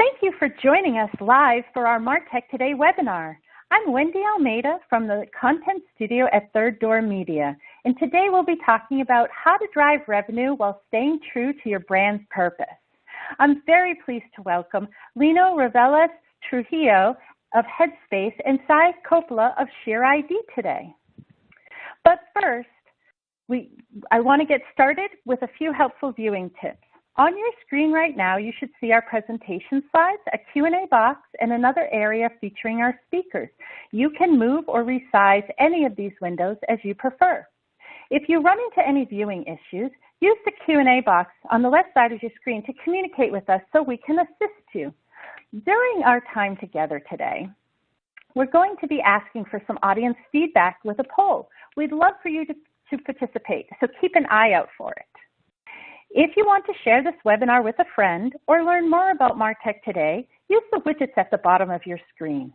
Thank you for joining us live for our MarTech Today webinar. I'm Wendy Almeida from the Content Studio at Third Door Media, and today we'll be talking about how to drive revenue while staying true to your brand's purpose. I'm very pleased to welcome Lino Ravelas Trujillo of Headspace and Sai Coppola of ShareID today. But first, I want to get started with a few helpful viewing tips. On your screen right now, you should see our presentation slides, a Q&A box, and another area featuring our speakers. You can move or resize any of these windows as you prefer. If you run into any viewing issues, use the Q&A box on the left side of your screen to communicate with us so we can assist you. During our time together today, we're going to be asking for some audience feedback with a poll. We'd love for you to participate, so keep an eye out for it. If you want to share this webinar with a friend or learn more about MarTech Today, use the widgets at the bottom of your screen.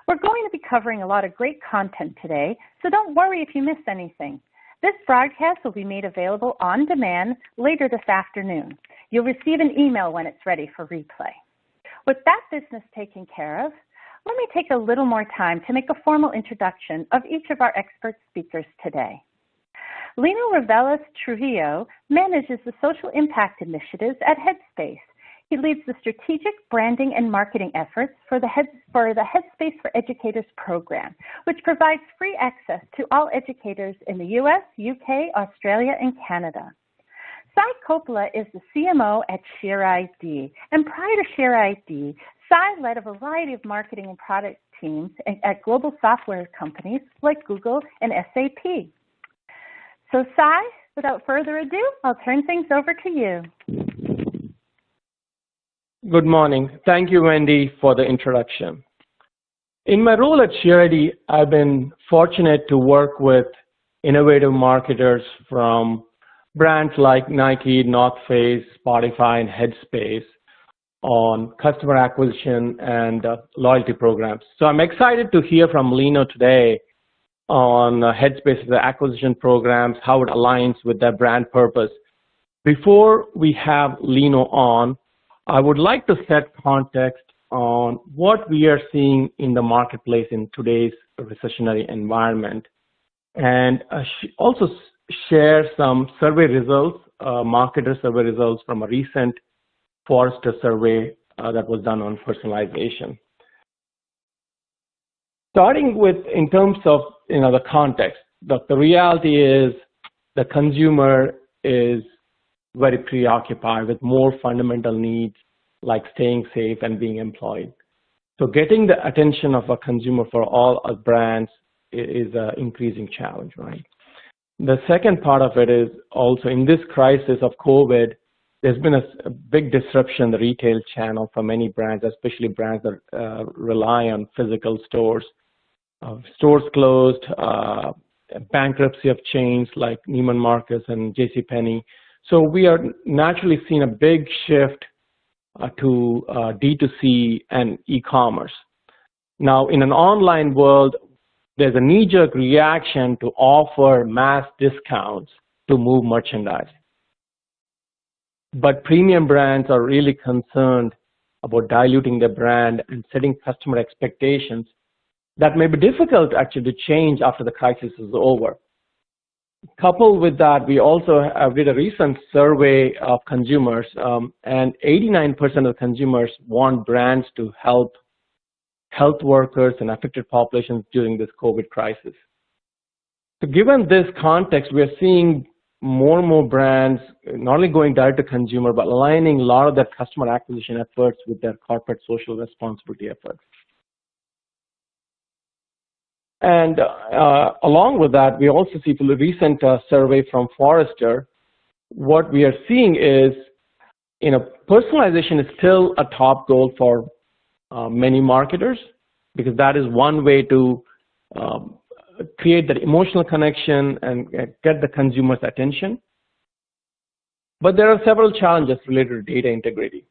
We're going to be covering a lot of great content today, so don't worry if you miss anything. This broadcast will be made available on demand later this afternoon. You'll receive an email when it's ready for replay. With that business taken care of, let me take a little more time to make a formal introduction of each of our expert speakers today. Lino Ravelas Trujillo manages the social impact initiatives at Headspace. He leads the strategic branding and marketing efforts for the Headspace for Educators program, which provides free access to all educators in the US, UK, Australia, and Canada. Sai Coppola is the CMO at ShareID, and prior to ShareID, Sai led a variety of marketing and product teams at global software companies like Google and SAP. So Sai, without further ado, I'll turn things over to you. Good morning. Thank you, Wendy, for the introduction. In my role at ShareID, I've been fortunate to work with innovative marketers from brands like Nike, North Face, Spotify, and Headspace on customer acquisition and loyalty programs. So I'm excited to hear from Lino today on Headspace's acquisition programs, how it aligns with their brand purpose. Before we have Lino on, I would like to set context on what we are seeing in the marketplace in today's recessionary environment, and also share some survey results, marketer survey results from a recent Forrester survey that was done on personalization. Starting with, in terms of the context, the reality is the consumer is very preoccupied with more fundamental needs like staying safe and being employed. So getting the attention of a consumer for all our brands is an increasing challenge, right? The second part of it is also in this crisis of COVID, there's been a big disruption in the retail channel for many brands, especially brands that rely on physical stores. Stores closed, bankruptcy of chains like Neiman Marcus and JCPenney. So we are naturally seeing a big shift to D2C and e-commerce. Now, in an online world, there's a knee-jerk reaction to offer mass discounts to move merchandise. But premium brands are really concerned about diluting their brand and setting customer expectations that may be difficult actually to change after the crisis is over. Coupled with that, we also did a recent survey of consumers, and 89% of consumers want brands to help health workers and affected populations during this COVID crisis. So given this context, we are seeing more and more brands not only going direct to consumer, but aligning a lot of their customer acquisition efforts with their corporate social responsibility efforts. And along with that, we also see from the recent survey from Forrester, what we are seeing is, personalization is still a top goal for many marketers, because that is one way to create that emotional connection and get the consumer's attention. But there are several challenges related to data integrity.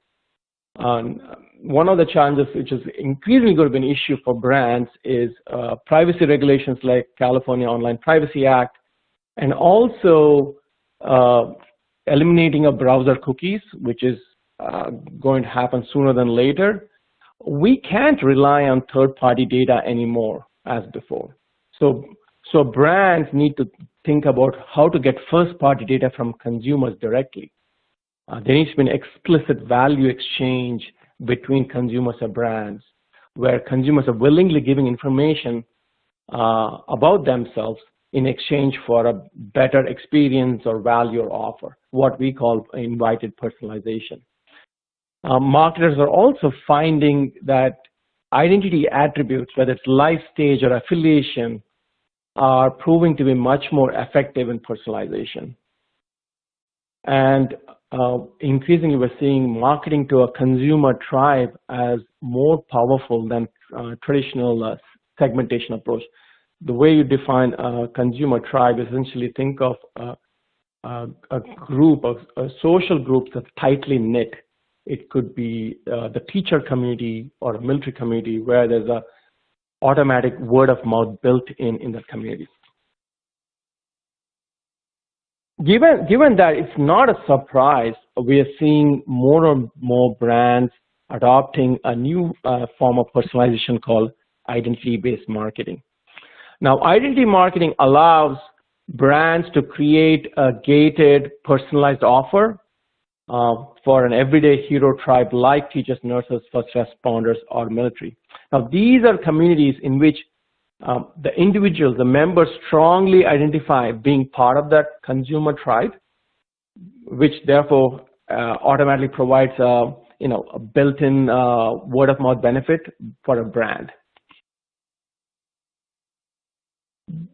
One of the challenges which is increasingly going to be an issue for brands is privacy regulations like California Online Privacy Act, and also eliminating of browser cookies, which is going to happen sooner than later, we can't rely on third-party data anymore as before. So brands need to think about how to get first-party data from consumers directly. There needs to be an explicit value exchange between consumers and brands, where consumers are willingly giving information about themselves in exchange for a better experience or value or offer, what we call invited personalization. Marketers are also finding that identity attributes, whether it's life stage or affiliation, are proving to be much more effective in personalization. And increasingly, we're seeing marketing to a consumer tribe as more powerful than traditional segmentation approach. The way you define a consumer tribe, essentially think of a group of a social group that's tightly knit. It could be the teacher community or a military community where there's a automatic word of mouth built in that community. Given that it's not a surprise, we are seeing more and more brands adopting a new form of personalization called identity-based marketing. Now, identity marketing allows brands to create a gated, personalized offer for an everyday hero tribe like teachers, nurses, first responders, or military. Now, these are communities in which the individuals, the members strongly identify being part of that consumer tribe, which therefore automatically provides a built-in word-of-mouth benefit for a brand.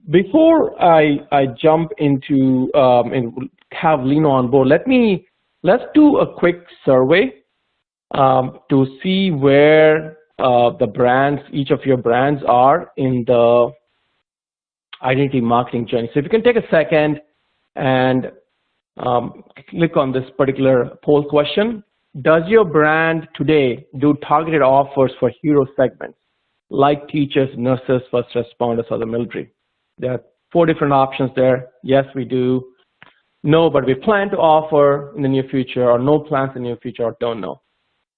Before I jump into and have Lino on board, let's do a quick survey to see where the brands, each of your brands are in the identity marketing journey. So if you can take a second and click on this particular poll question. Does your brand today do targeted offers for hero segments like teachers, nurses, first responders, or the military? There are 4 different options there. Yes, we do. No, but we plan to offer in the near future, or no plans in the near future, or don't know.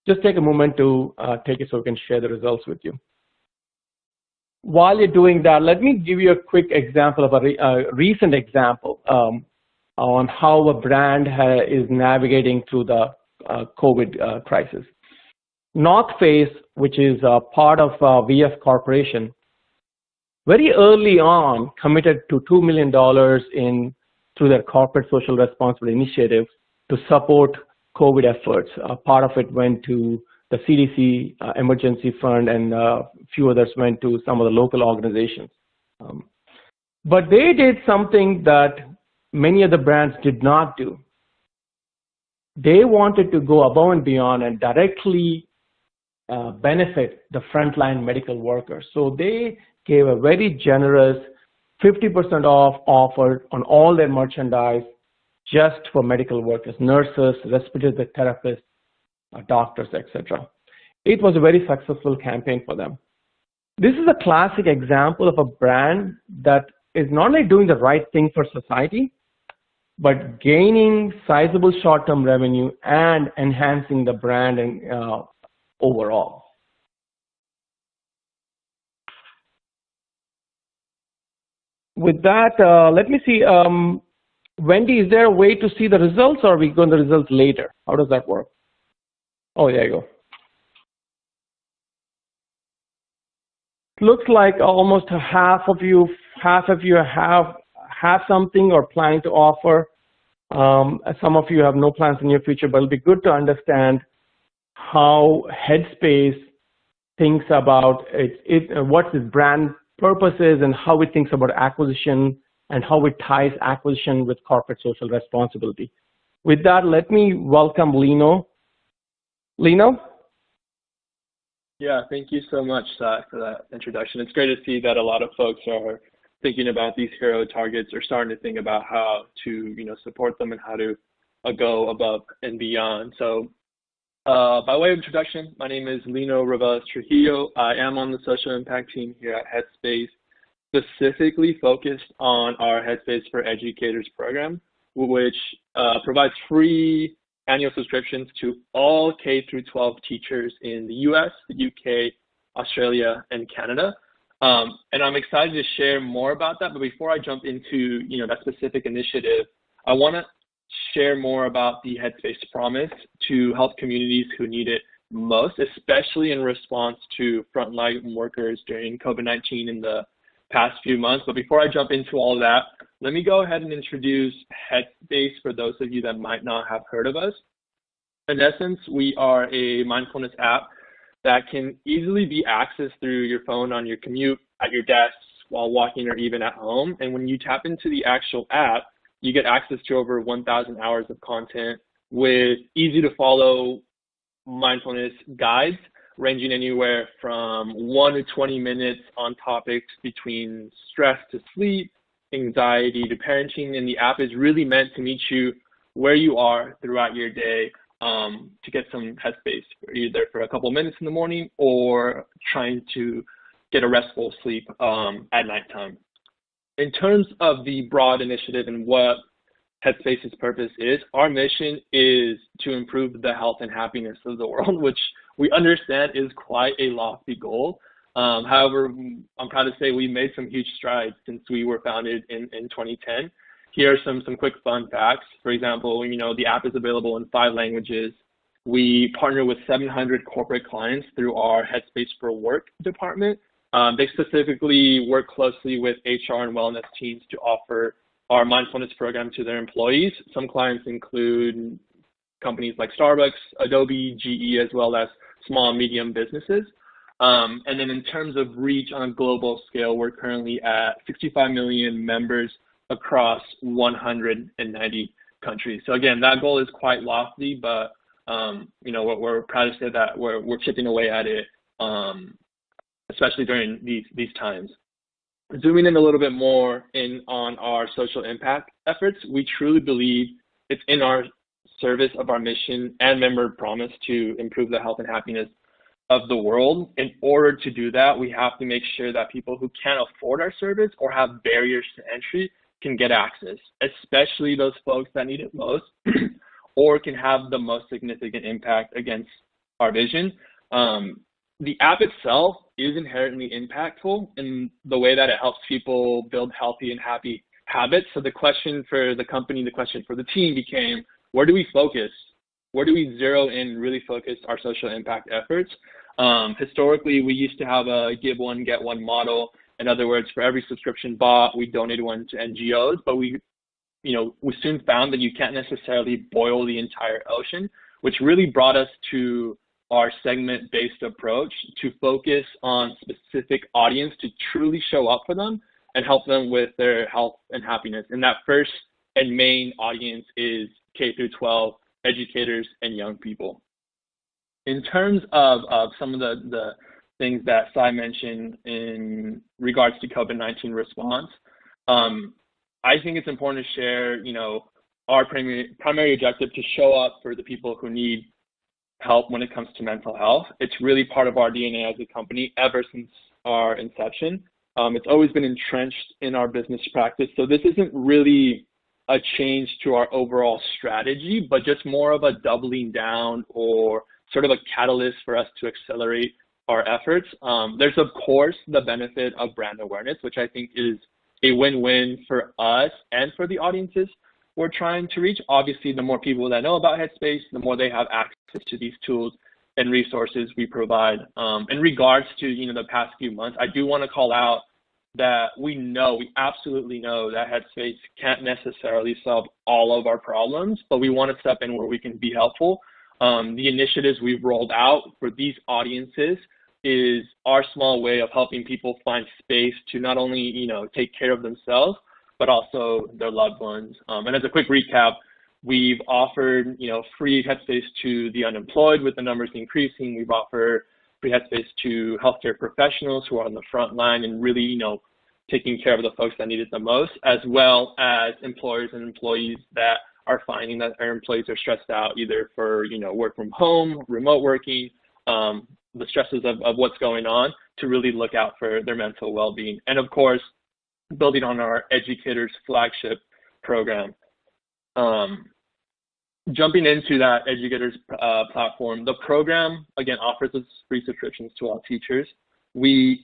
Just take a moment to take it so we can share the results with you. While you're doing that, let me give you a quick example of a recent example on how a brand is navigating through the COVID crisis. North Face, which is a part of VF Corporation, very early on committed to $2 million through their corporate social responsibility initiative to support COVID efforts. Part of it went to the CDC emergency fund, and a few others went to some of the local organizations. But they did something that many other brands did not do. They wanted to go above and beyond and directly benefit the frontline medical workers. So they gave a very generous 50% off offer on all their merchandise just for medical workers, nurses, respiratory therapists, doctors, etc. It was a very successful campaign for them. This is a classic example of a brand that is not only doing the right thing for society, but gaining sizable short-term revenue and enhancing the brand and overall. With that, let me see. Wendy, is there a way to see the results, or are we going to the results later? How does that work? Oh, there you go. Looks like almost half of you have something or planning to offer. Some of you have no plans in your future, but it'll be good to understand how Headspace thinks about what its brand purpose is and how it thinks about acquisition and how it ties acquisition with corporate social responsibility. With that, let me welcome Lino. Lino? Yeah, thank you so much, Zach, for that introduction. It's great to see that a lot of folks are thinking about these hero targets, or starting to think about how to, support them and how to go above and beyond. So, by way of introduction, my name is Lino Rivas Trujillo. I am on the social impact team here at Headspace, specifically focused on our Headspace for Educators program, which provides free annual subscriptions to all K through 12 teachers in the US, the UK, Australia, and Canada. And I'm excited to share more about that. But before I jump into that specific initiative, I want to share more about the Headspace promise to help communities who need it most, especially in response to frontline workers during COVID-19 in the past few months. But before I jump into all of that, let me go ahead and introduce Headspace for those of you that might not have heard of us. In essence, we are a mindfulness app that can easily be accessed through your phone, on your commute, at your desk, while walking, or even at home. And when you tap into the actual app, you get access to over 1,000 hours of content with easy to follow mindfulness guides ranging anywhere from 1 to 20 minutes on topics between stress to sleep, anxiety to parenting. And the app is really meant to meet you where you are throughout your day to get some headspace, either for a couple minutes in the morning or trying to get a restful sleep at nighttime. In terms of the broad initiative and what Headspace's purpose is, our mission is to improve the health and happiness of the world, which we understand is quite a lofty goal. However, I'm proud to say we made some huge strides since we were founded in 2010. Here are some quick fun facts. For example, the app is available in 5 languages. We partner with 700 corporate clients through our Headspace for Work department. They specifically work closely with HR and wellness teams to offer our mindfulness program to their employees. Some clients include companies like Starbucks, Adobe, GE, as well as small and medium businesses. And then in terms of reach on a global scale, we're currently at 65 million members across 190 countries. So again, that goal is quite lofty, but we're proud to say that we're chipping away at it, especially during these times. Zooming in a little bit more on our social impact efforts, we truly believe it's in our service of our mission and member promise to improve the health and happiness of the world. In order to do that, we have to make sure that people who can't afford our service or have barriers to entry can get access, especially those folks that need it most or can have the most significant impact against our vision. The app itself is inherently impactful in the way that it helps people build healthy and happy habits. So the question for the company, the question for the team became, where do we focus? Where do we zero in and really focus our social impact efforts? Historically, we used to have a give one, get one model. In other words, for every subscription bought, we donated one to NGOs, but we soon found that you can't necessarily boil the entire ocean, which really brought us to our segment-based approach to focus on specific audience to truly show up for them and help them with their health and happiness. And that first and main audience is K through 12 educators and young people. In terms of some of the things that Sai mentioned in regards to COVID-19 response, I think it's important to share, our primary objective to show up for the people who need help when it comes to mental health. It's really part of our DNA as a company ever since our inception. It's always been entrenched in our business practice. So this isn't really a change to our overall strategy, but just more of a doubling down or sort of a catalyst for us to accelerate our efforts. There's, of course, the benefit of brand awareness, which I think is a win-win for us and for the audiences we're trying to reach. Obviously, the more people that know about Headspace, the more they have access to these tools and resources we provide. In regards to the past few months, I do want to call out that we absolutely know that Headspace can't necessarily solve all of our problems, but we want to step in where we can be helpful. The initiatives we've rolled out for these audiences is our small way of helping people find space to not only take care of themselves, but also their loved ones. And as a quick recap, we've offered free Headspace to the unemployed with the numbers increasing. We've offered free Headspace to healthcare professionals who are on the front line and really taking care of the folks that need it the most, as well as employers and employees that are finding that our employees are stressed out either for work from home, remote working, the stresses of what's going on, to really look out for their mental well-being. And of course, building on our educators flagship program. jumping into that educators platform, the program, again, offers us free subscriptions to all teachers. We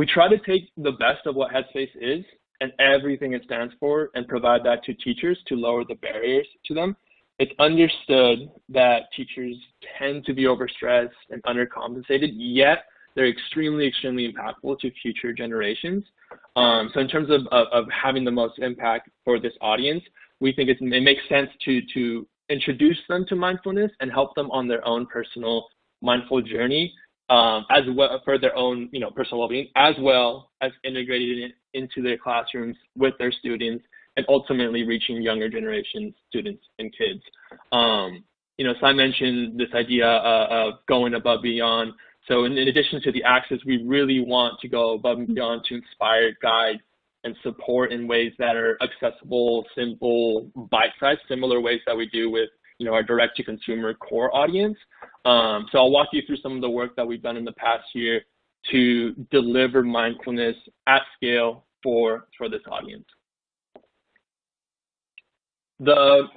try to take the best of what Headspace is and everything it stands for and provide that to teachers to lower the barriers to them. It's understood that teachers tend to be overstressed and undercompensated, yet they're extremely, extremely impactful to future generations. So in terms of having the most impact for this audience, we think it makes sense to introduce them to mindfulness and help them on their own personal mindful journey, as well for their own personal well-being, as well as integrating it into their classrooms with their students and ultimately reaching younger generation students and kids. So I mentioned this idea of going above and beyond. So in addition to the access, we really want to go above and beyond to inspire, guide, and support in ways that are accessible, simple, bite-sized, similar ways that we do with our direct-to-consumer core audience. So I'll walk you through some of the work that we've done in the past year to deliver mindfulness at scale for this audience. The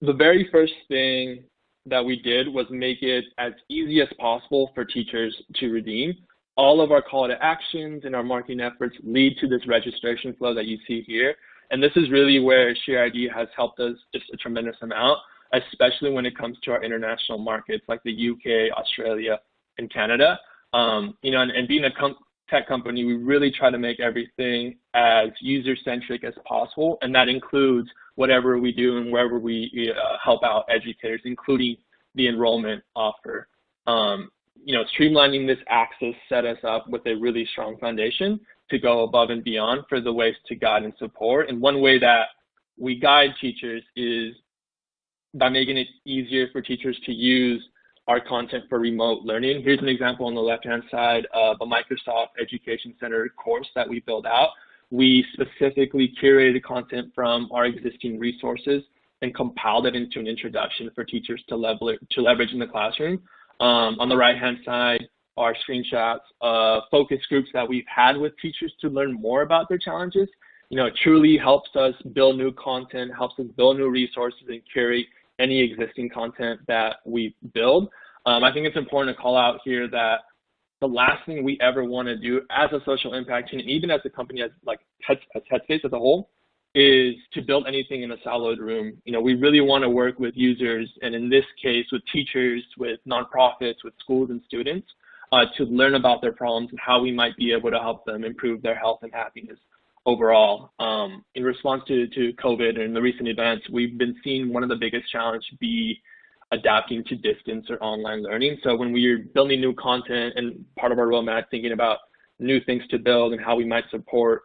very first thing that we did was make it as easy as possible for teachers to redeem. All of our call to actions and our marketing efforts lead to this registration flow that you see here. And this is really where ShareID has helped us just a tremendous amount, especially when it comes to our international markets like the UK, Australia, and Canada. And being a tech company, we really try to make everything as user-centric as possible, and that includes whatever we do and wherever we help out educators, including the enrollment offer. Streamlining this access set us up with a really strong foundation to go above and beyond for the ways to guide and support. And one way that we guide teachers is by making it easier for teachers to use our content for remote learning. Here's an example on the left-hand side of a Microsoft Education Center course that we built out. We specifically curated content from our existing resources and compiled it into an introduction for teachers to leverage in the classroom. On the right-hand side are screenshots of focus groups that we've had with teachers to learn more about their challenges. It truly helps us build new content, helps us build new resources and curate any existing content that we build. I think it's important to call out here that the last thing we ever want to do as a social impact team, even as a company as Headspace as a whole, is to build anything in a siloed room. We really want to work with users, and in this case, with teachers, with nonprofits, with schools and students, to learn about their problems and how we might be able to help them improve their health and happiness overall. In response to COVID and the recent events, we've been seeing one of the biggest challenges be adapting to distance or online learning. So when we're building new content and part of our roadmap, thinking about new things to build and how we might support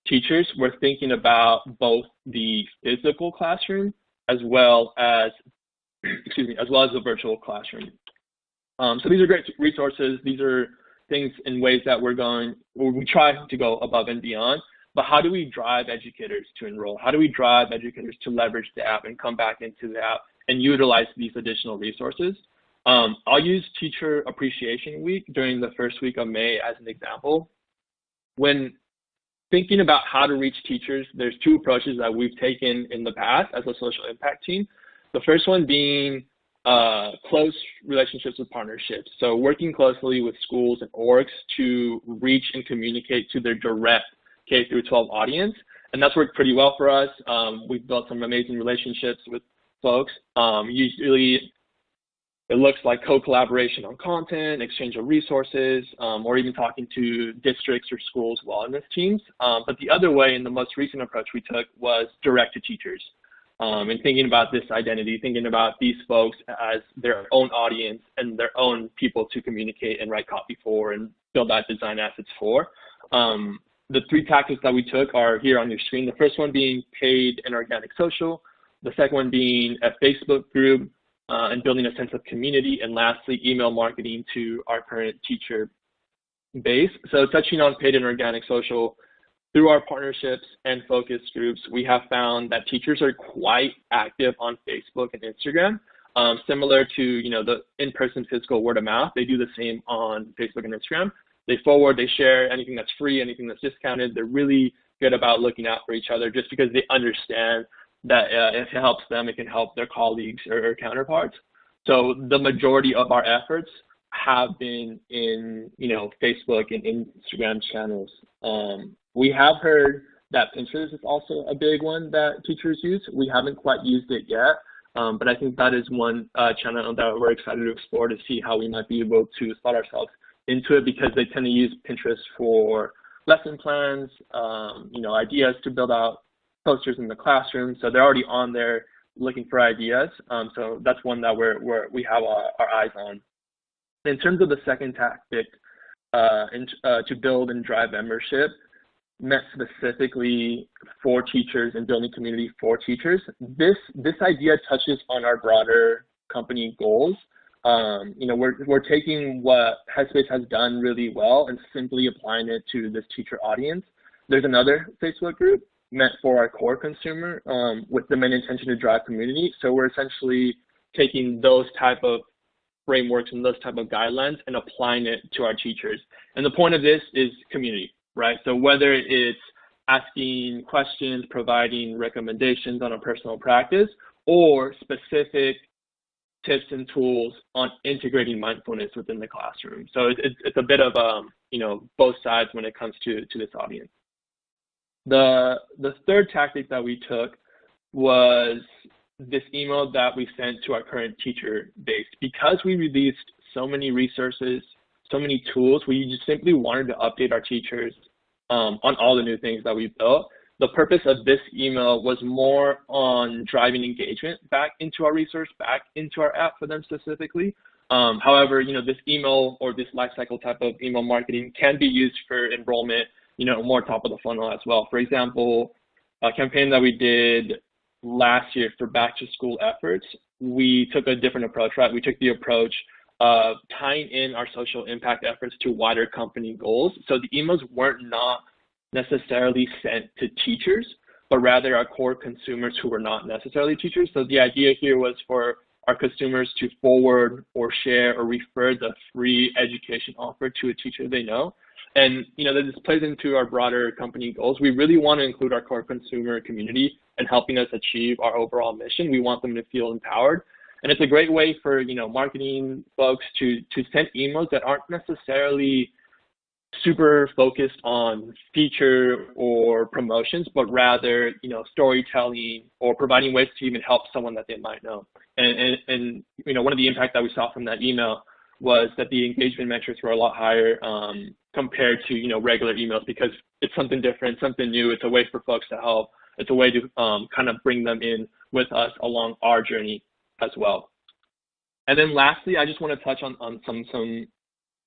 teachers, we're thinking about both the physical classroom as well as the virtual classroom. So these are great resources. These are things in ways that we try to go above and beyond. But how do we drive educators to enroll? How do we drive educators to leverage the app and come back into the app and utilize these additional resources? I'll use Teacher Appreciation Week during the first week of May as an example. When thinking about how to reach teachers, there's two approaches that we've taken in the past as a social impact team. The first one being close relationships with partnerships. So working closely with schools and orgs to reach and communicate to their direct K through 12 audience. And that's worked pretty well for us. We've built some amazing relationships with folks. Usually it looks like co-collaboration on content, exchange of resources, or even talking to districts or schools wellness teams. But the other way, and the most recent approach we took, was direct to teachers. And thinking about this identity, thinking about these folks as their own audience and their own people to communicate and write copy for and build out design assets for. The three tactics that we took are here on your screen. The first one being paid and organic social. The second one being a Facebook group and building a sense of community. And lastly, email marketing to our current teacher base. So touching on paid and organic social, through our partnerships and focus groups, we have found that teachers are quite active on Facebook and Instagram. Similar to the in-person physical word of mouth, they do the same on Facebook and Instagram. They forward, they share anything that's free, anything that's discounted. They're really good about looking out for each other just because they understand that if it helps them, it can help their colleagues or counterparts. So the majority of our efforts have been in, Facebook and Instagram channels. We have heard that Pinterest is also a big one that teachers use. We haven't quite used it yet, but I think that is one channel that we're excited to explore to see how we might be able to slot ourselves into it, because they tend to use Pinterest for lesson plans, ideas to build out posters in the classroom. So they're already on there looking for ideas. So that's one that we have our eyes on. In terms of the second tactic, to build and drive membership, meant specifically for teachers and building community for teachers, this idea touches on our broader company goals. We're taking what Headspace has done really well and simply applying it to this teacher audience. There's another Facebook group meant for our core consumer with the main intention to drive community. So we're essentially taking those type of frameworks and those type of guidelines and applying it to our teachers. And the point of this is community, right? So whether it's asking questions, providing recommendations on a personal practice, or specific tips and tools on integrating mindfulness within the classroom. So it's a bit of both sides when it comes to this audience. The third tactic that we took was this email that we sent to our current teacher base. Because we released so many resources, so many tools, we just simply wanted to update our teachers on all the new things that we built. The purpose of this email was more on driving engagement back into our resource, back into our app for them specifically. However, this email or this lifecycle type of email marketing can be used for enrollment, more top of the funnel as well. For example, a campaign that we did last year for back to school efforts, we took a different approach, right? We took the approach of tying in our social impact efforts to wider company goals. So the emails weren't not necessarily sent to teachers, but rather our core consumers who were not necessarily teachers. So the idea here was for our consumers to forward or share or refer the free education offer to a teacher they know. And that this plays into our broader company goals. We really want to include our core consumer community and helping us achieve our overall mission. We want them to feel empowered. And it's a great way for marketing folks to send emails that aren't necessarily super focused on feature or promotions, but rather storytelling or providing ways to even help someone that they might know. And one of the impact that we saw from that email was that the engagement metrics were a lot higher compared to regular emails, because it's something different, something new. It's a way for folks to help. It's a way to kind of bring them in with us along our journey as well. And then lastly, I just want to touch on some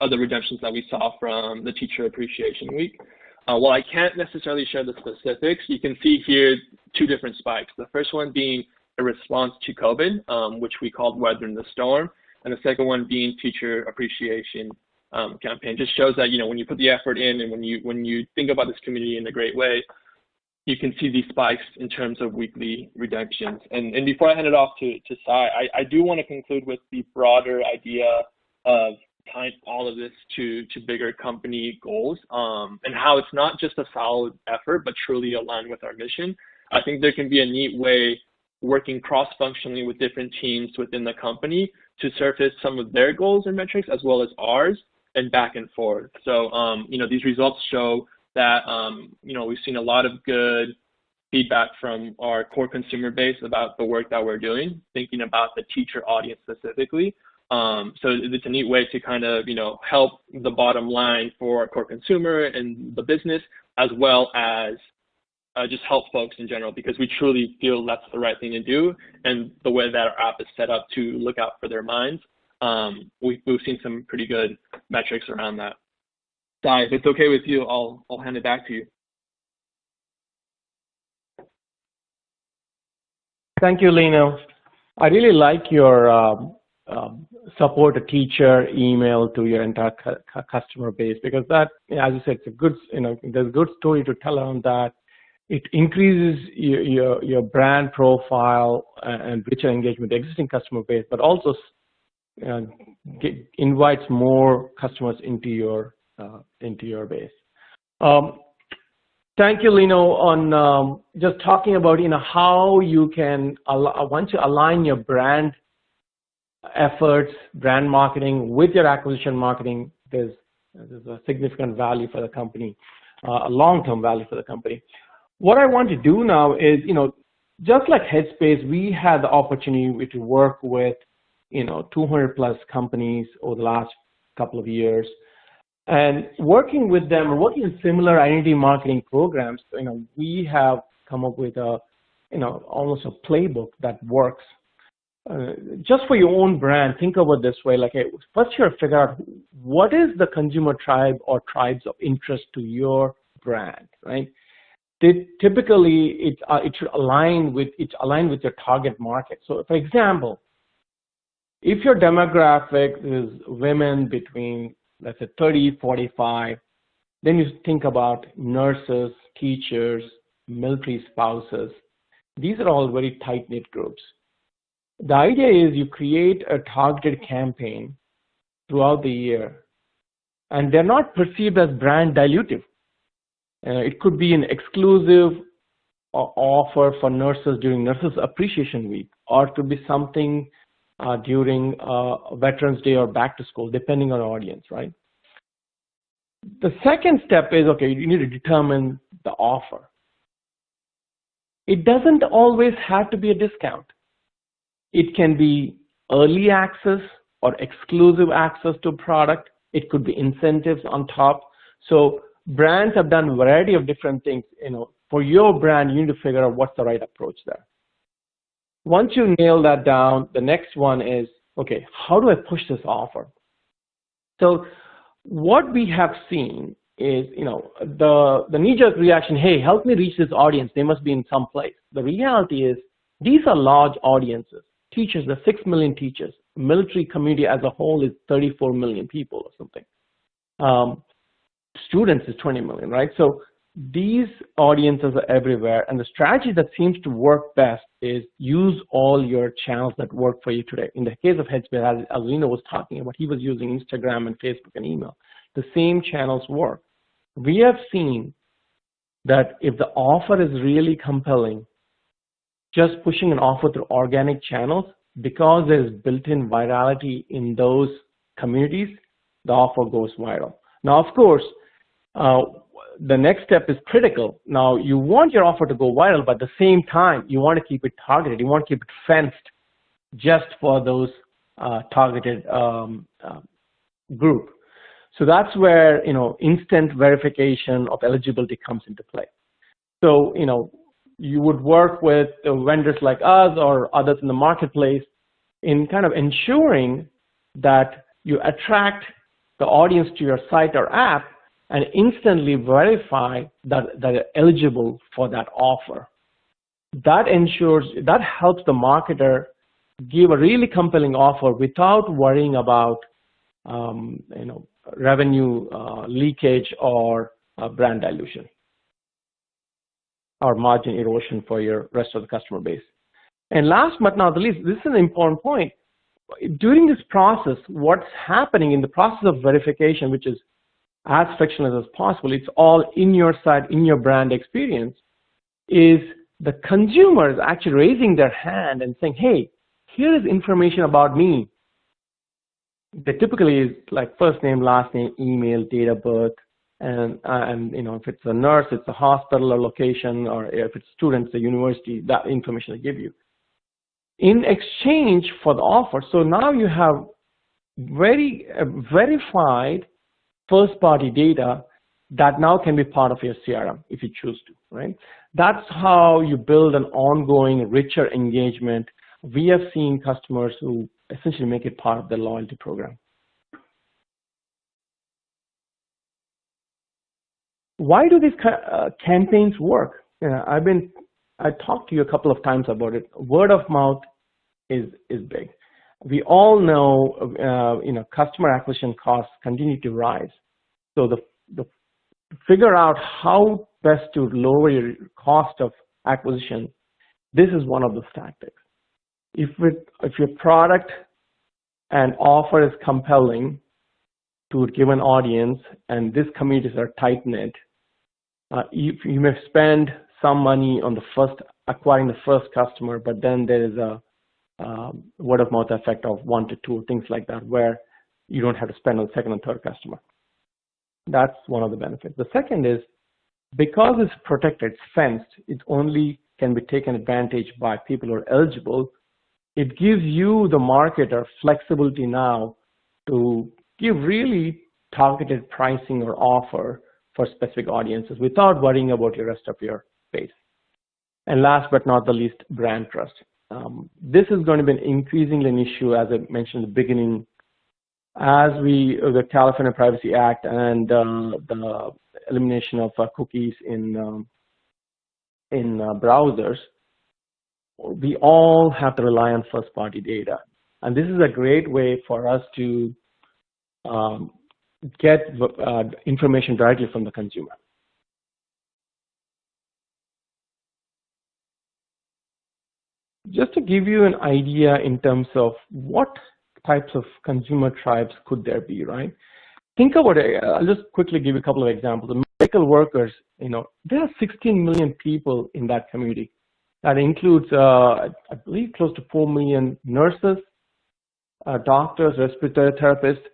other redemptions that we saw from the Teacher Appreciation Week. While I can't necessarily share the specifics, you can see here two different spikes. The first one being a response to COVID, which we called Weathering the Storm, and the second one being Teacher Appreciation campaign. Just shows that when you put the effort in and when you think about this community in a great way, you can see these spikes in terms of weekly redemptions. And before I hand it off to Sai, I do want to conclude with the broader idea of tying all of this to bigger company goals, and how it's not just a solid effort, but truly aligned with our mission. I think there can be a neat way working cross-functionally with different teams within the company to surface some of their goals and metrics as well as ours, and back and forth. So, these results show that, we've seen a lot of good feedback from our core consumer base about the work that we're doing, thinking about the teacher audience specifically. So it's a neat way to kind of, help the bottom line for our core consumer and the business, as well as just help folks in general, because we truly feel that's the right thing to do. And the way that our app is set up to look out for their minds, we've seen some pretty good metrics around that. Sai, if it's okay with you, I'll hand it back to you. Thank you, Lino. I really like your support a teacher email to your entire customer base, because that, as you said, it's a good, there's a good story to tell around that. It increases your brand profile and richer engagement with the existing customer base, but also invites more customers into your base. Thank you, Lino, on just talking about how you can, once you align your brand efforts, brand marketing with your acquisition marketing, there's a significant value for the company, a long-term value for the company. What I want to do now is, just like Headspace, we had the opportunity to work with, 200 plus companies over the last couple of years. And working with them, or working in similar identity marketing programs, we have come up with almost a playbook that works. Just for your own brand, think of it this way: like, first you have to figure out what is the consumer tribe or tribes of interest to your brand, right? Typically, it should align with your target market. So, for example, if your demographic is women between, let's say, 30, 45, then you think about nurses, teachers, military spouses. These are all very tight-knit groups. The idea is you create a targeted campaign throughout the year, and they're not perceived as brand dilutive. It could be an exclusive offer for nurses during Nurses Appreciation Week, or it could be something during Veterans Day or back to school, depending on the audience, right? The second step is, okay, you need to determine the offer. It doesn't always have to be a discount. It can be early access or exclusive access to a product. It could be incentives on top. So brands have done a variety of different things. For your brand, you need to figure out what's the right approach there. Once you nail that down, the next one is, okay, how do I push this offer? So what we have seen is, the knee-jerk reaction, hey, help me reach this audience. They must be in some place. The reality is, these are large audiences. Teachers, there are 6 million teachers. Military community as a whole is 34 million people or something. Students is 20 million, right? So these audiences are everywhere, and the strategy that seems to work best is use all your channels that work for you today. In the case of Headspace, as Lino was talking about, he was using Instagram and Facebook and email. The same channels work. We have seen that if the offer is really compelling, just pushing an offer through organic channels, because there's built-in virality in those communities, the offer goes viral. Now, of course, the next step is critical. Now, you want your offer to go viral, but at the same time, you want to keep it targeted. You want to keep it fenced just for those targeted group. So that's where, instant verification of eligibility comes into play. So, you would work with vendors like us or others in the marketplace in kind of ensuring that you attract the audience to your site or app and instantly verify that they're eligible for that offer. That helps the marketer give a really compelling offer without worrying about revenue leakage or brand dilution or margin erosion for your rest of the customer base. And last but not the least, this is an important point. During this process, what's happening in the process of verification, which is as frictionless as possible, it's all in your site, in your brand experience, is the consumer is actually raising their hand and saying, hey, here is information about me. They typically is like first name, last name, email, date of birth, and if it's a nurse, it's a hospital or location, or if it's students, the university, that information they give you in exchange for the offer. So now you have very verified first-party data that now can be part of your CRM if you choose to, right? That's how you build an ongoing, richer engagement. We have seen customers who essentially make it part of their loyalty program. Why do these campaigns work? I talked to you a couple of times about it. Word of mouth is big. We all know, customer acquisition costs continue to rise. So the figure out how best to lower your cost of acquisition, this is one of the tactics. If your product and offer is compelling to a given audience, and these communities are tight-knit, You may spend some money on acquiring the first customer, but then there is a word of mouth effect of 1 to 2, things like that, where you don't have to spend on the second and third customer. That's one of the benefits. The second is, because it's protected, it's fenced, it only can be taken advantage by people who are eligible. It gives you, the marketer, flexibility now to give really targeted pricing or offer for specific audiences without worrying about the rest of your base. And last but not the least, brand trust. This is going to be increasingly an issue, as I mentioned at the beginning, as the California Privacy Act and the elimination of cookies in browsers. We all have to rely on first-party data, and this is a great way for us to get information directly from the consumer. Just to give you an idea in terms of what types of consumer tribes could there be, right? Think about it. I'll just quickly give you a couple of examples. The medical workers, there are 16 million people in that community. That includes, I believe, close to 4 million nurses, doctors, respiratory therapists.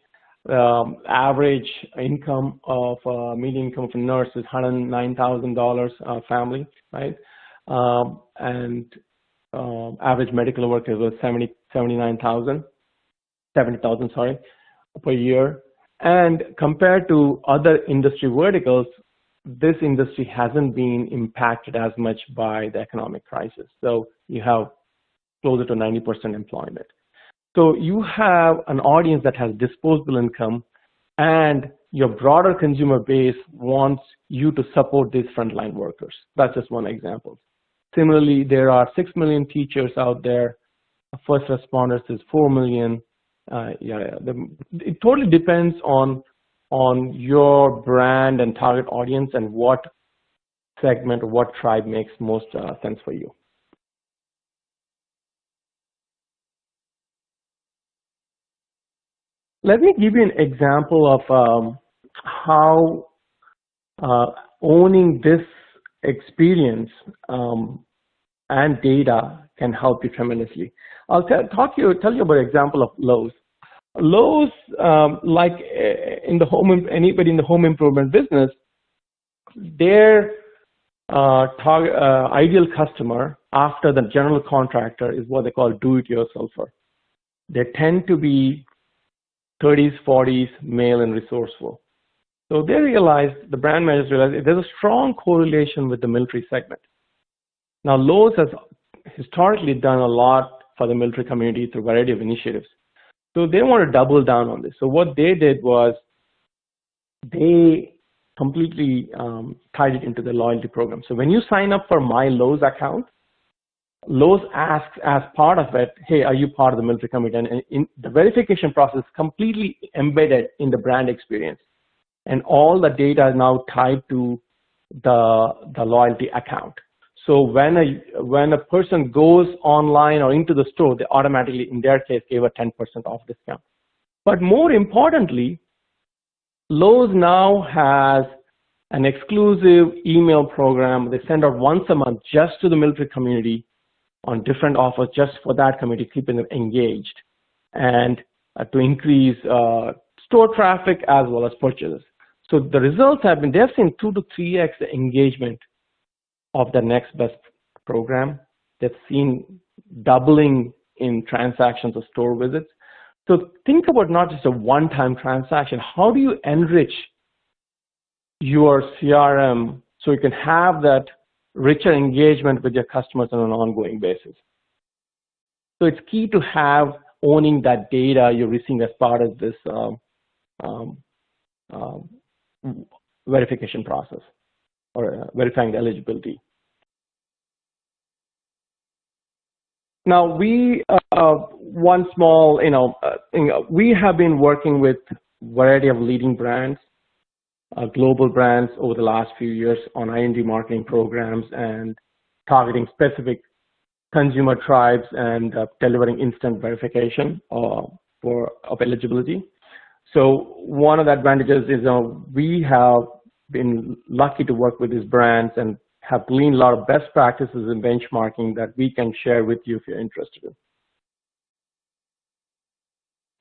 Average income of median income of a nurse is $109,000 family, right? And average medical workers was 70,000 per year. And compared to other industry verticals, this industry hasn't been impacted as much by the economic crisis. So you have closer to 90% employment. So you have an audience that has disposable income, and your broader consumer base wants you to support these frontline workers. That's just one example. Similarly, there are 6 million teachers out there. First responders is 4 million. It totally depends on your brand and target audience and what segment or what tribe makes most sense for you. Let me give you an example of how owning this experience and data can help you tremendously. I'll tell you about an example of Lowe's. Lowe's, like anybody in the home improvement business, their ideal customer after the general contractor is what they call do-it-yourselfer. They tend to be 30s, 40s, male and resourceful. So they realized, the brand managers realized, there's a strong correlation with the military segment. Now, Lowe's has historically done a lot for the military community through a variety of initiatives. So they want to double down on this. So what they did was they completely tied it into the loyalty program. So when you sign up for My Lowe's account, Lowe's asks as part of it, hey, are you part of the military community? And in the verification process is completely embedded in the brand experience. And all the data is now tied to the loyalty account. So when a person goes online or into the store, they automatically, in their case, gave a 10% off discount. But more importantly, Lowe's now has an exclusive email program. They send out once a month just to the military community on different offers just for that community, keeping them engaged and to increase store traffic as well as purchases. So the results have been, they've seen 2 to 3x the engagement of the next best program. They've seen doubling in transactions or store visits. So think about not just a one-time transaction. How do you enrich your CRM so you can have that richer engagement with your customers on an ongoing basis? So it's key to have owning that data you're receiving as part of this verification process or verifying the eligibility. Now we, one small, thing, we have been working with a variety of leading brands, global brands over the last few years on IND marketing programs and targeting specific consumer tribes and delivering instant verification of eligibility. So one of the advantages is we have been lucky to work with these brands and have gleaned a lot of best practices in benchmarking that we can share with you if you're interested in.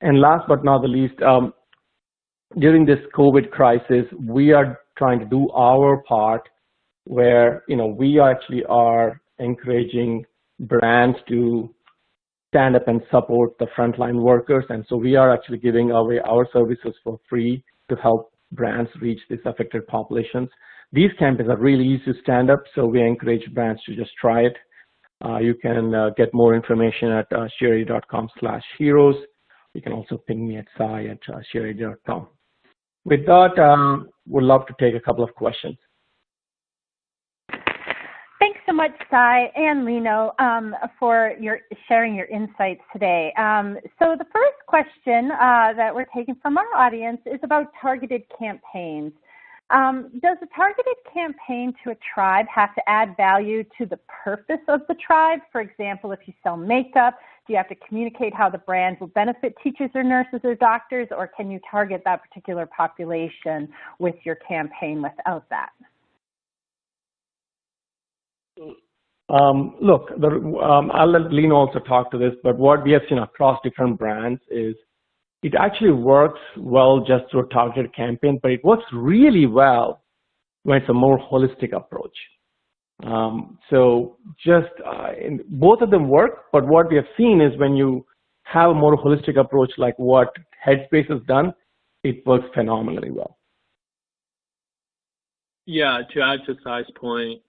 And last but not the least, during this COVID crisis, we are trying to do our part where, we actually are encouraging brands to stand up and support the frontline workers. And so we are actually giving away our services for free to help brands reach these affected populations. These campaigns are really easy to stand up, so we encourage brands to just try it. You can get more information at sharey.com/heroes. You can also ping me at sai@sharey.com. With that, would love to take a couple of questions. Thanks so much, Sai and Lino, for sharing your insights today. So the first question that we're taking from our audience is about targeted campaigns. Does a targeted campaign to a tribe have to add value to the purpose of the tribe? For example, if you sell makeup, do you have to communicate how the brand will benefit teachers or nurses or doctors, or can you target that particular population with your campaign without that? Look, I'll let Lino also talk to this, but what we have seen across different brands is it actually works well just through a targeted campaign, but it works really well when it's a more holistic approach. So just both of them work, but what we have seen is when you have a more holistic approach like what Headspace has done, it works phenomenally well. Yeah, to add to Sai's point,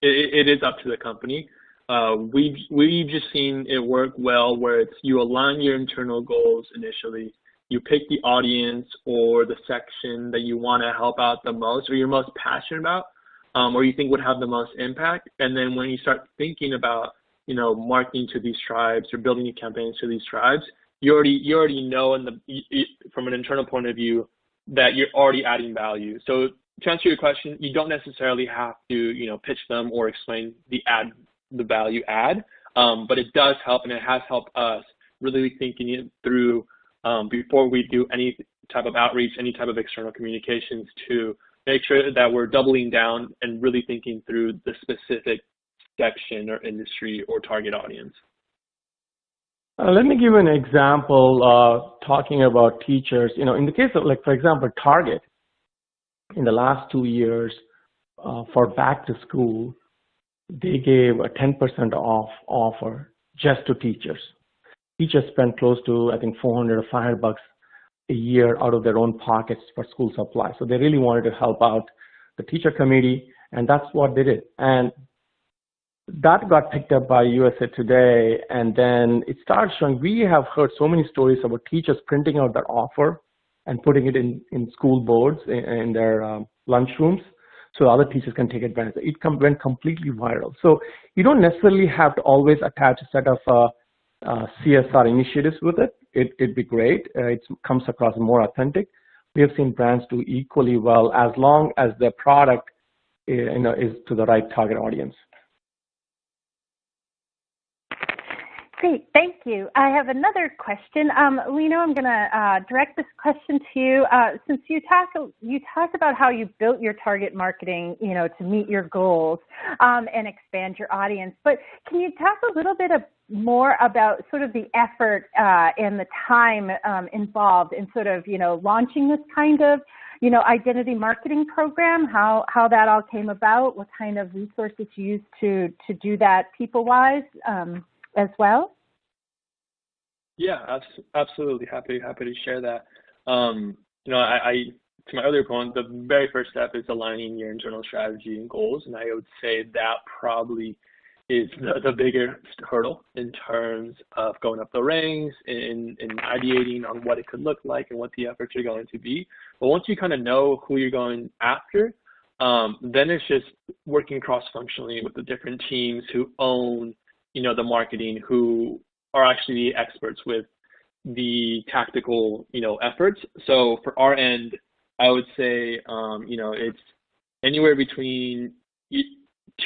it is up to the company. We've just seen it work well where it's you align your internal goals initially, you pick the audience or the section that you want to help out the most or you're most passionate about, or you think would have the most impact. And then when you start thinking about, marketing to these tribes or building your campaigns to these tribes, you already know from an internal point of view that you're already adding value. So to answer your question, you don't necessarily have to, pitch them or explain the value add, but it does help, and it has helped us really thinking it through before we do any type of outreach, any type of external communications to make sure that we're doubling down and really thinking through the specific section or industry or target audience. Let me give you an example talking about teachers. In the case of, for example, Target, in the last 2 years for back to school, they gave a 10% off offer just to teachers. Teachers spend close to, I think, $400 or $500 a year out of their own pockets for school supplies. So they really wanted to help out the teacher committee, and that's what they did. And that got picked up by USA Today, and then it started showing. We have heard so many stories about teachers printing out that offer and putting it in school boards in their lunchrooms so other teachers can take advantage. It went completely viral. So you don't necessarily have to always attach a set of CSR initiatives with it. It'd be great. It comes across more authentic. We have seen brands do equally well as long as the product is to the right target audience. Great, thank you. I have another question. Lino, I'm going to direct this question to you. Since you talked about how you built your target marketing, to meet your goals and expand your audience, but can you talk a little bit more about sort of the effort and the time involved in sort of, launching this kind of, identity marketing program, how that all came about, what kind of resources you used to do that people-wise as well? Yeah, absolutely. Happy to share that. I to my earlier point, the very first step is aligning your internal strategy and goals, and I would say that probably is the bigger hurdle in terms of going up the ranks and ideating on what it could look like and what the efforts are going to be. But once you kind of know who you're going after, then it's just working cross-functionally with the different teams who own, the marketing, who are actually the experts with the tactical, efforts. So for our end, I would say, it's anywhere between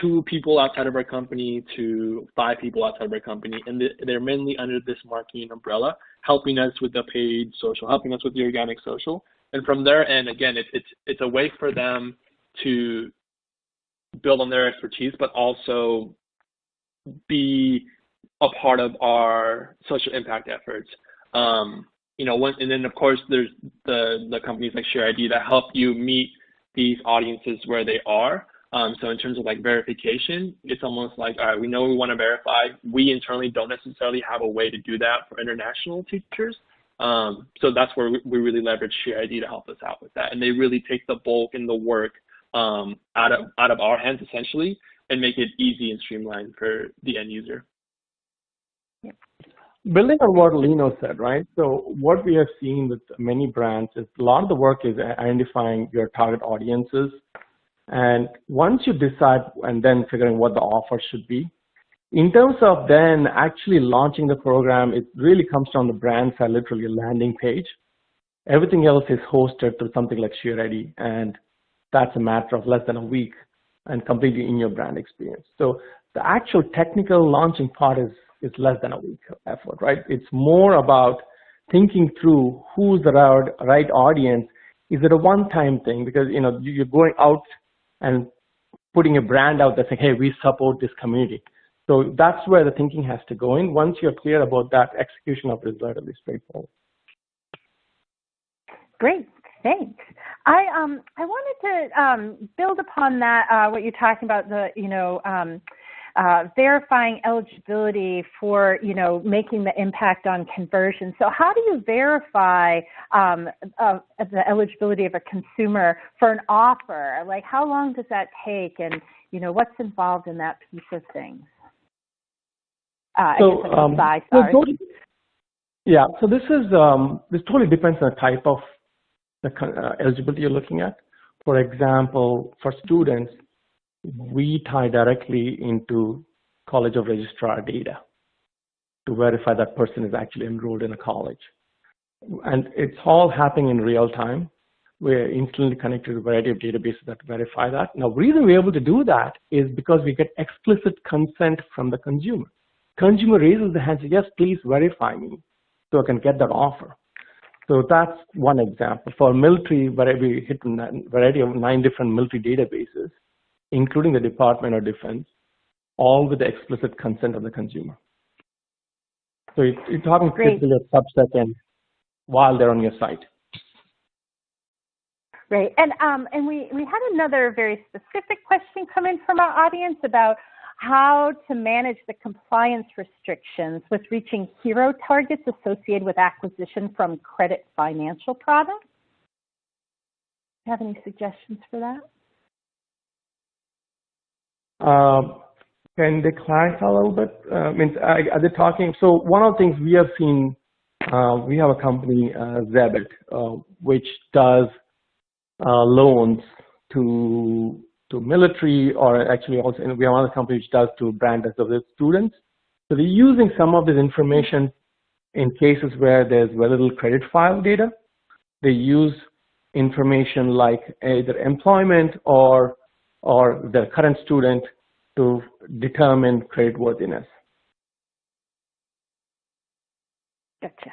2 people outside of our company to 5 people outside of our company. And they're mainly under this marketing umbrella, helping us with the paid social, helping us with the organic social, And from their end, again, it's a way for them to build on their expertise, but also be a part of our social impact efforts. And then of course there's the companies like ShareID that help you meet these audiences where they are. So in terms of like verification, it's almost like, all right, we know we want to verify. We internally don't necessarily have a way to do that for international teachers. So that's where we really leverage ShareID to help us out with that. And they really take the bulk and the work out of our hands essentially, and make it easy and streamlined for the end user. Building on what Lino said, right? So what we have seen with many brands is a lot of the work is identifying your target audiences. And once you decide and then figuring what the offer should be, in terms of then actually launching the program, it really comes down to brand side, literally a landing page. Everything else is hosted through something like ShareID, and that's a matter of less than a week and completely in your brand experience. So the actual technical launching part is less than a week of effort, right? It's more about thinking through who's the right audience. Is it a one-time thing? Because you're going out and putting a brand out that saying, hey, we support this community. So that's where the thinking has to go in. Once you're clear about that, execution of it is relatively straightforward. Great, thanks. I wanted to build upon that, what you're talking about, the verifying eligibility for making the impact on conversion. So how do you verify the eligibility of a consumer for an offer? Like, how long does that take, and what's involved in that piece of things? So this totally depends on the type of the eligibility you're looking at. For example, for students, we tie directly into College of Registrar data to verify that person is actually enrolled in a college. And it's all happening in real time. We're instantly connected to a variety of databases that verify that. Now, the reason we're able to do that is because we get explicit consent from the consumer. Consumer raises the hand and says, yes, please verify me so I can get that offer. So that's one example. For military, we hit a variety of 9 different military databases, including the Department of Defense, all with the explicit consent of the consumer. So you're talking typically a sub-second while they're on your site. Great. And we had another very specific question come in from our audience about how to manage the compliance restrictions with reaching hero targets associated with acquisition from credit financial products. Do you have any suggestions for that? Can they clarify a little bit? Are they talking? So one of the things we have seen, we have a company, Zebit, which does loans to military, or actually also we have another company which does to brand as of the students. So they're using some of this information in cases where there's very little credit file data. They use information like either employment or the current student to determine creditworthiness. Gotcha.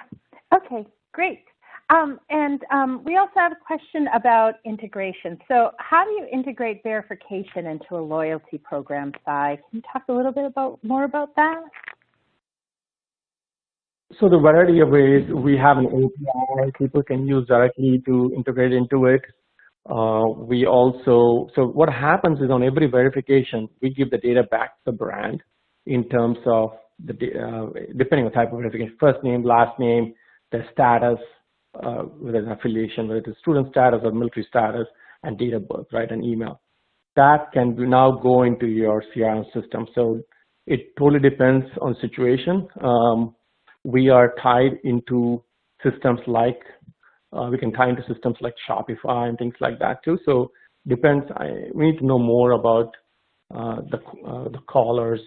Okay, great. We also have a question about integration. So how do you integrate verification into a loyalty program side? Can you talk a little bit more about that? So the variety of ways, we have an API people can use directly to integrate into it. We also, so what happens is on every verification, we give the data back to the brand in terms of the depending on type of verification, first name, last name, their status, whether it's an affiliation, whether it's student status or military status, and date of birth, right, and email. That can now go into your CRM system. So it totally depends on the situation. We are tied into systems like, we can tie into systems like Shopify and things like that too. So depends, we need to know more about the caller's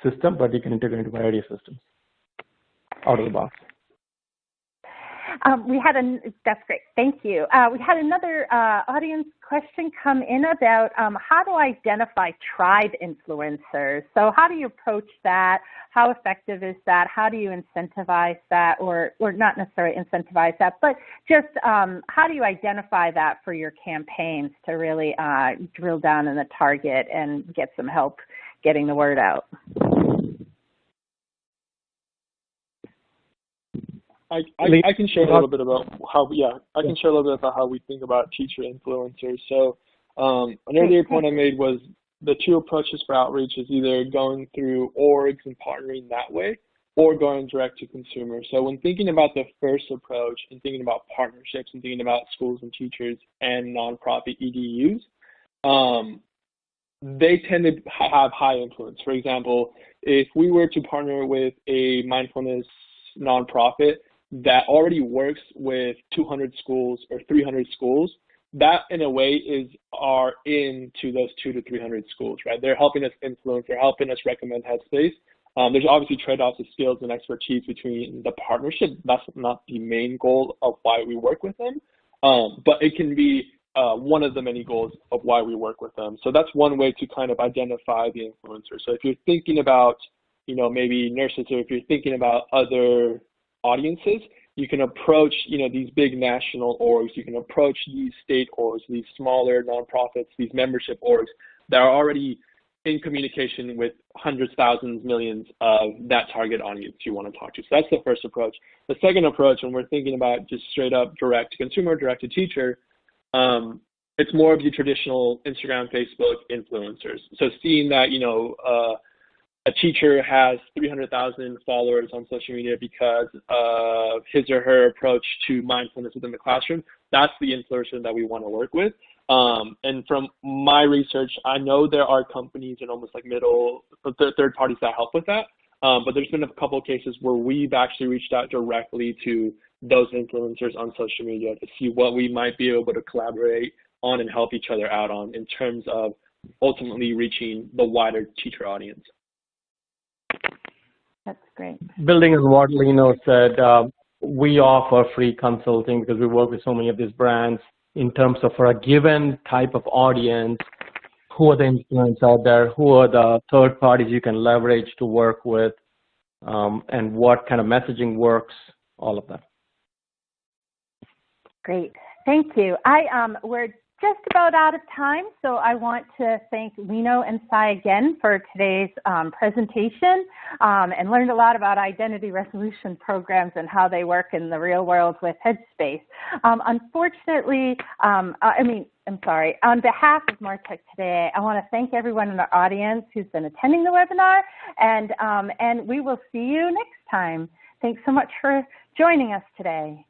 system, but you can integrate into a variety of systems out of the box. That's great. Thank you. We had another audience question come in about how to identify tribe influencers. So how do you approach that? How effective is that? How do you incentivize that, or not necessarily incentivize that, but just how do you identify that for your campaigns to really drill down in the target and get some help getting the word out? I can share a little bit about how we think about teacher influencers. So an earlier point I made was the two approaches for outreach is either going through orgs and partnering that way, or going direct to consumer. So when thinking about the first approach and thinking about partnerships and thinking about schools and teachers and nonprofit EDUs, they tend to have high influence. For example, if we were to partner with a mindfulness nonprofit that already works with 200 schools or 300 schools, that in a way is our in to those 200 to 300 schools, right? They're helping us influence, they're helping us recommend Headspace. There's obviously trade-offs of skills and expertise between the partnership. That's not the main goal of why we work with them, but it can be one of the many goals of why we work with them. So that's one way to kind of identify the influencer. So if you're thinking about, maybe nurses, or if you're thinking about other audiences, you can approach, these big national orgs, you can approach these state orgs, these smaller nonprofits, these membership orgs that are already in communication with hundreds, thousands, millions of that target audience you want to talk to. So that's the first approach. The second approach, when we're thinking about just straight up direct to consumer, direct to teacher, it's more of the traditional Instagram, Facebook influencers. So seeing that, a teacher has 300,000 followers on social media because of his or her approach to mindfulness within the classroom, that's the influencer that we want to work with. And from my research, I know there are companies and almost like third parties that help with that. But there's been a couple of cases where we've actually reached out directly to those influencers on social media to see what we might be able to collaborate on and help each other out on in terms of ultimately reaching the wider teacher audience. That's great. Building on what Lino said, we offer free consulting because we work with so many of these brands in terms of for a given type of audience, who are the influencers out there, who are the third parties you can leverage to work with, and what kind of messaging works, all of that. Great. Thank you. We're just about out of time, so I want to thank Lino and Sai again for today's presentation and learned a lot about identity resolution programs and how they work in the real world with Headspace. Unfortunately, on behalf of MarTech today, I want to thank everyone in our audience who's been attending the webinar, and we will see you next time. Thanks so much for joining us today.